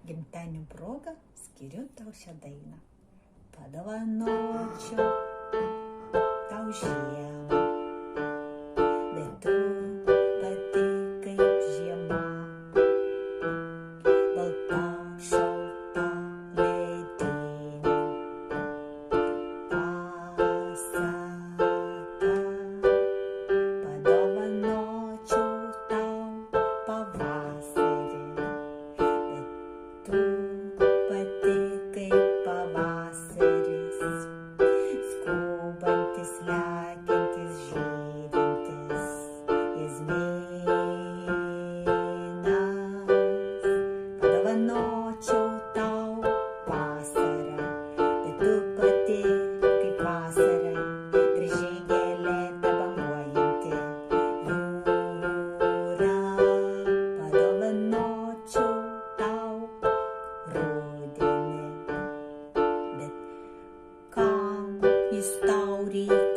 Gimtadienio proga skiriu tau šią dainą. Padovanočiau tau žiemą, bet tu pati kaip žiema. Balta, šalta, ledinė, pasaka. Padovanočiau tau pavasarį, bet tu pati kaip pavasaris, skubantis, lekiantis, žydintis jazminas. Padovanočiau tau vasarą, bet tu pati kaip vasara, graži gėlė tebanguojanti jūra. Padovanočiau tau rudenį, bet kam jis tau reikia?